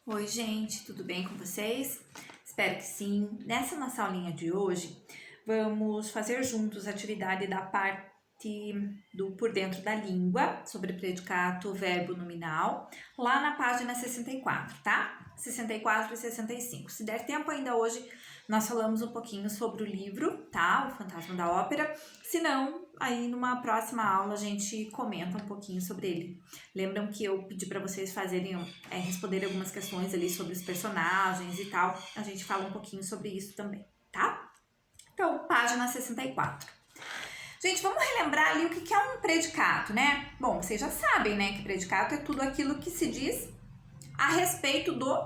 Oi, gente, tudo bem com vocês? Espero que sim. Nessa nossa aulinha de hoje, vamos fazer juntos a atividade da parte do por dentro da língua, sobre predicato, verbo, nominal, lá na página 64, tá? 64 e 65. Se der tempo ainda hoje, nós falamos um pouquinho sobre o livro, tá? O Fantasma da Ópera. Se não, aí numa próxima aula a gente comenta um pouquinho sobre ele. Lembram que eu pedi para vocês responderem algumas questões ali sobre os personagens e tal. A gente fala um pouquinho sobre isso também, tá? Então, página 64. Gente, vamos relembrar ali o que é um predicato, né? Bom, vocês já sabem, né, que predicato é tudo aquilo que se diz a respeito do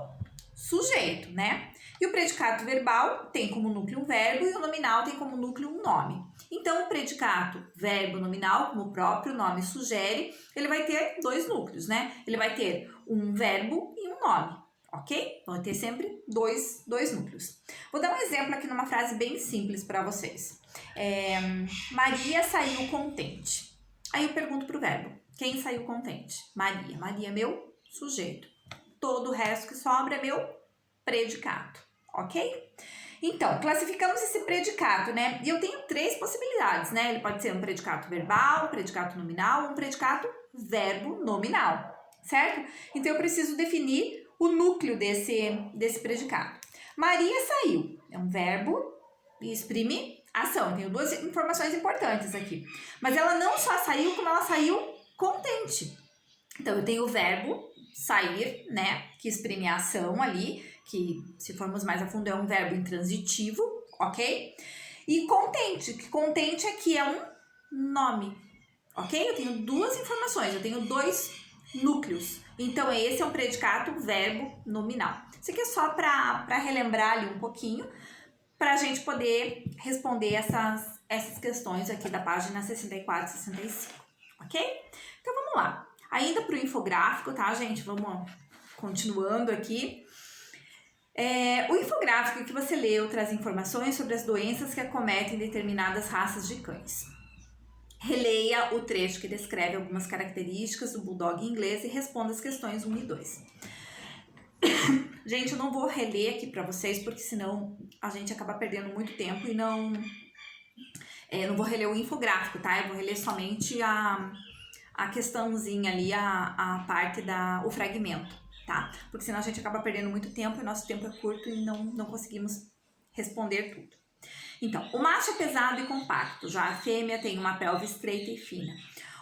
sujeito, né? E o predicato verbal tem como núcleo um verbo e o nominal tem como núcleo um nome. Então, o predicato verbo nominal, como o próprio nome sugere, ele vai ter dois núcleos, né? Ele vai ter um verbo e um nome, ok? Vão ter sempre dois núcleos. Vou dar um exemplo aqui numa frase bem simples para vocês. Maria saiu contente. Aí eu pergunto pro verbo, quem saiu contente? Maria. Maria é meu sujeito. Todo o resto que sobra é meu predicado, ok? Então, classificamos esse predicato, né? E eu tenho três possibilidades, né? Ele pode ser um predicato verbal, um predicato nominal, um predicato verbo nominal, certo? Então, eu preciso definir o núcleo desse predicado. Maria saiu, é um verbo e exprime ação. Eu tenho duas informações importantes aqui. Mas ela não só saiu, como ela saiu contente. Então, eu tenho o verbo sair, né, que exprime a ação ali, que se formos mais a fundo é um verbo intransitivo, ok? E contente, que contente aqui é um nome, ok? Eu tenho duas informações, eu tenho dois núcleos. Então, esse é um predicato verbo nominal. Isso aqui é só para relembrar ali um pouquinho, para a gente poder responder essas questões aqui da página 64 e 65, ok? Então, vamos lá. Ainda para o infográfico, tá, gente? Vamos continuando aqui. O infográfico que você leu traz informações sobre as doenças que acometem determinadas raças de cães. Releia o trecho que descreve algumas características do bulldog inglês e responda as questões 1 e 2. Gente, eu não vou reler aqui para vocês, porque senão a gente acaba perdendo muito tempo e não vou reler o infográfico, tá? Eu vou reler somente a questãozinha ali, a parte o fragmento, tá? Porque senão a gente acaba perdendo muito tempo e nosso tempo é curto e não conseguimos responder tudo. Então, o macho é pesado e compacto, já a fêmea tem uma pelve estreita e fina,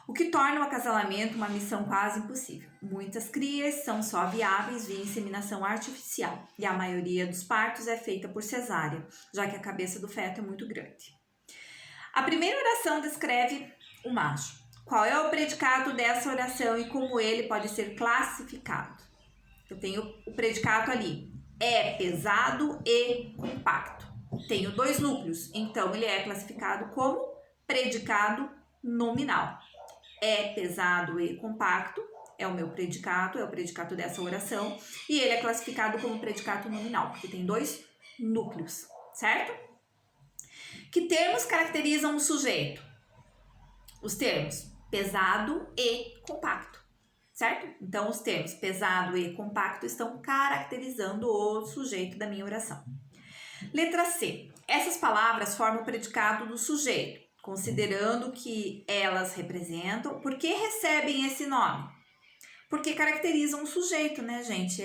o que torna o acasalamento uma missão quase impossível. Muitas crias são só viáveis via inseminação artificial e a maioria dos partos é feita por cesárea, já que a cabeça do feto é muito grande. A primeira oração descreve o macho. Qual é o predicado dessa oração e como ele pode ser classificado? Eu tenho o predicado ali, é pesado e compacto. Tenho dois núcleos, então ele é classificado como predicado nominal. É pesado e compacto, é o meu predicado, é o predicado dessa oração, e ele é classificado como predicado nominal, porque tem dois núcleos, certo? Que termos caracterizam o sujeito? Os termos pesado e compacto, certo? Então, os termos pesado e compacto estão caracterizando o sujeito da minha oração. Letra C. Essas palavras formam o predicado do sujeito, considerando que elas representam. Por que recebem esse nome? Porque caracterizam o sujeito, né, gente?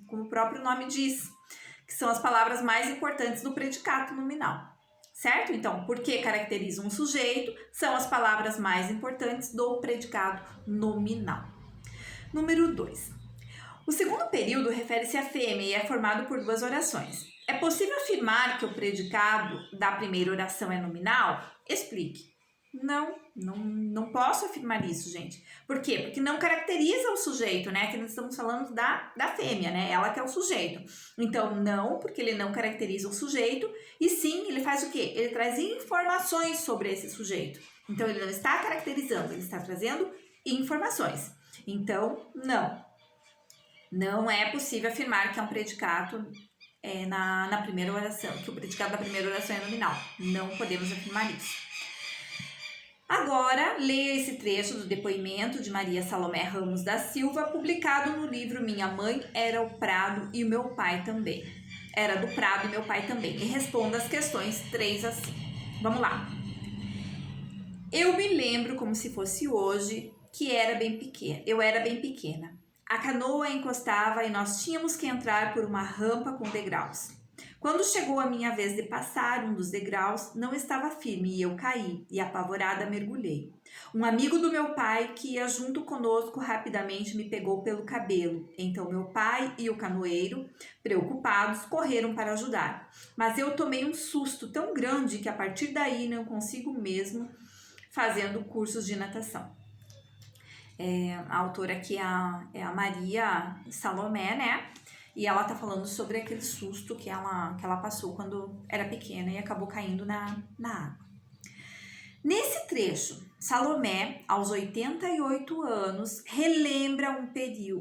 Como o próprio nome diz, que são as palavras mais importantes do predicado nominal. Certo? Então, porque caracterizam um sujeito, são as palavras mais importantes do predicado nominal. Número 2. O segundo período refere-se à fêmea e é formado por duas orações. É possível afirmar que o predicado da primeira oração é nominal? Explique. Não posso afirmar isso, gente. Por quê? Porque não caracteriza o sujeito, né? Aqui nós estamos falando da fêmea, né? Ela que é o sujeito. Então, não, porque ele não caracteriza o sujeito. E sim, ele faz o quê? Ele traz informações sobre esse sujeito. Então, ele não está caracterizando, ele está trazendo informações. Então, não é possível afirmar que é um predicado na primeira oração, que o predicado da primeira oração é nominal. Não podemos afirmar isso. Agora, leia esse trecho do depoimento de Maria Salomé Ramos da Silva, publicado no livro Minha Mãe Era o Prado e o Meu Pai Também. Era do Prado e meu pai também. E responda as questões 3 a 5. Vamos lá. Eu me lembro como se fosse hoje que eu era bem pequena. A canoa encostava e nós tínhamos que entrar por uma rampa com degraus. Quando chegou a minha vez de passar um dos degraus, não estava firme e eu caí e apavorada mergulhei. Um amigo do meu pai, que ia junto conosco rapidamente, me pegou pelo cabelo. Então meu pai e o canoeiro, preocupados, correram para ajudar. Mas eu tomei um susto tão grande que a partir daí não consigo mesmo fazendo cursos de natação. A autora aqui é a Maria Salomé, né? E ela tá falando sobre aquele susto que ela passou quando era pequena e acabou caindo na água. Nesse trecho, Salomé, aos 88 anos, relembra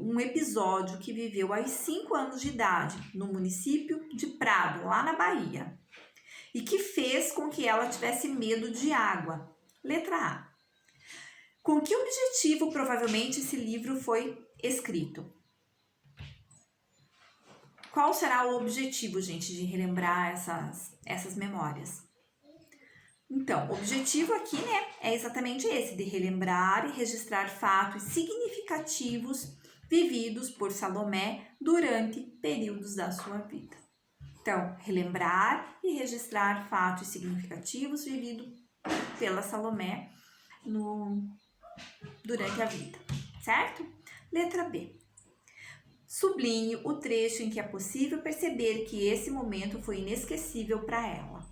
um episódio que viveu aos 5 anos de idade, no município de Prado, lá na Bahia, e que fez com que ela tivesse medo de água. Letra A. Com que objetivo provavelmente esse livro foi escrito? Qual será o objetivo, gente, de relembrar essas memórias? Então, o objetivo aqui, né, é exatamente esse, de relembrar e registrar fatos significativos vividos por Salomé durante períodos da sua vida. Então, relembrar e registrar fatos significativos vividos pela Salomé durante a vida, certo? Letra B. Sublinhe o trecho em que é possível perceber que esse momento foi inesquecível para ela.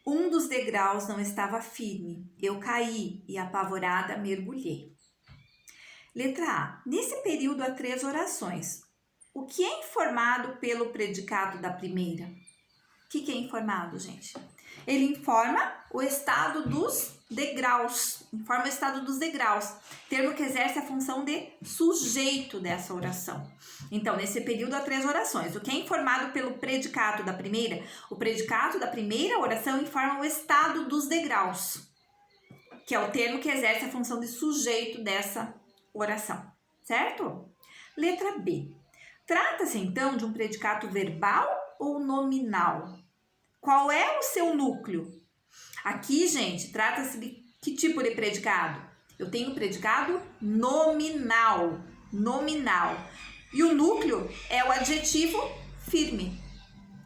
Um dos degraus não estava firme. Eu caí e, apavorada, mergulhei. Letra A. Nesse período há 3 orações. O que é informado pelo predicado da primeira? O que é informado, gente? Ele informa o estado dos degraus. Informa o estado dos degraus. Termo que exerce a função de sujeito dessa oração. Então, nesse período há 3 orações. O que é informado pelo predicado da primeira? O predicado da primeira oração informa o estado dos degraus, que é o termo que exerce a função de sujeito dessa oração, certo? Letra B. Trata-se, então, de um predicado verbal ou nominal? Qual é o seu núcleo? Aqui, gente, trata-se de que tipo de predicado? Eu tenho predicado nominal. Nominal. E o núcleo é o adjetivo firme,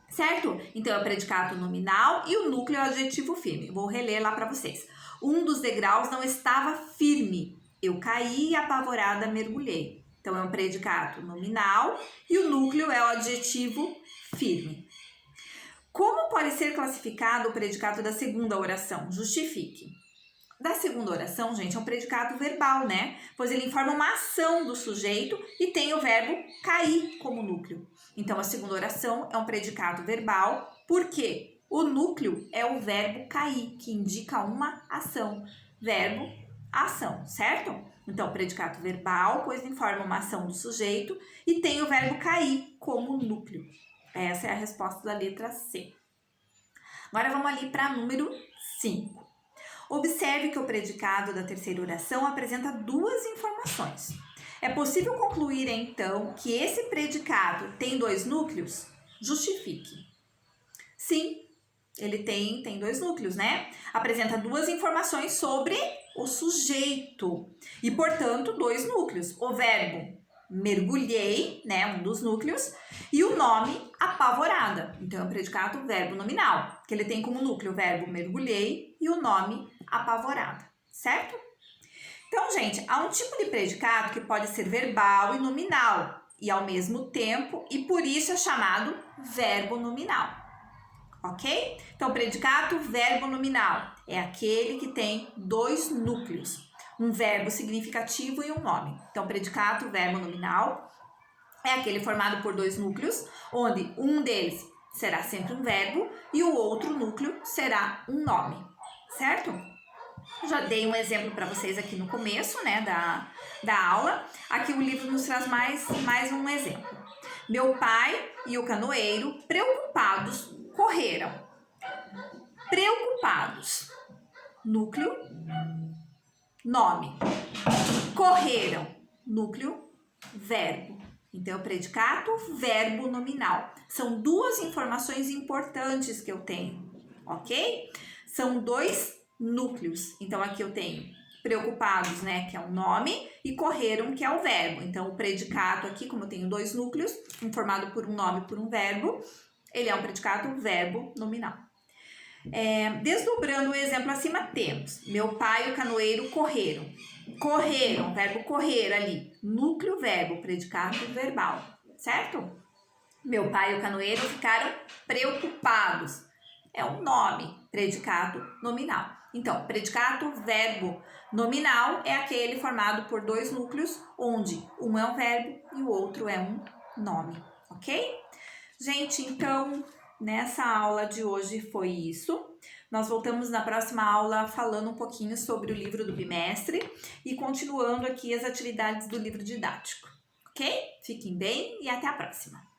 certo? Então, é o predicado nominal e o núcleo é o adjetivo firme. Vou reler lá para vocês. Um dos degraus não estava firme. Eu caí e apavorada mergulhei. Então, é um predicado nominal e o núcleo é o adjetivo firme. Como pode ser classificado o predicado da segunda oração? Justifique. Da segunda oração, gente, é um predicado verbal, né? Pois ele informa uma ação do sujeito e tem o verbo cair como núcleo. Então, a segunda oração é um predicado verbal, porque o núcleo é o verbo cair, que indica uma ação. Verbo, ação, certo? Então, predicado verbal, pois informa uma ação do sujeito e tem o verbo cair como núcleo. Essa é a resposta da letra C. Agora vamos ali para número 5. Observe que o predicado da terceira oração apresenta 2 informações. É possível concluir, então, que esse predicado tem 2 núcleos? Justifique. Sim, ele tem 2 núcleos, né? Apresenta 2 informações sobre o sujeito e, portanto, 2 núcleos. O verbo mergulhei, né, um dos núcleos, e o nome apavorada. Então, é um predicado verbo nominal, que ele tem como núcleo o verbo mergulhei e o nome apavorada, certo? Então, gente, há um tipo de predicado que pode ser verbal e nominal, e ao mesmo tempo, e por isso é chamado verbo nominal, ok? Então, predicado verbo nominal é aquele que tem 2 núcleos. Um verbo significativo e um nome. Então, predicado, verbo nominal, é aquele formado por 2 núcleos, onde um deles será sempre um verbo e o outro núcleo será um nome, certo? Eu já dei um exemplo para vocês aqui no começo, né, da aula. Aqui o livro nos traz mais um exemplo. Meu pai e o canoeiro, preocupados, correram. Preocupados, núcleo, nome. Correram, núcleo, verbo. Então, predicado, verbo nominal. São duas informações importantes que eu tenho, ok? São dois núcleos. Então, aqui eu tenho preocupados, né, que é o nome, e correram, que é o verbo. Então, o predicado aqui, como eu tenho dois núcleos, um formado por um nome e por um verbo, ele é um predicado verbo nominal. Desdobrando o exemplo acima, temos meu pai e o canoeiro correram. Correram, verbo correr ali, núcleo, verbo, predicado verbal, certo? Meu pai e o canoeiro ficaram preocupados. É um nome, predicado nominal. Então, predicado verbo nominal é aquele formado por dois núcleos, onde um é um verbo e o outro é um nome, ok? Gente, então, nessa aula de hoje foi isso. Nós voltamos na próxima aula falando um pouquinho sobre o livro do bimestre e continuando aqui as atividades do livro didático, ok? Fiquem bem e até a próxima!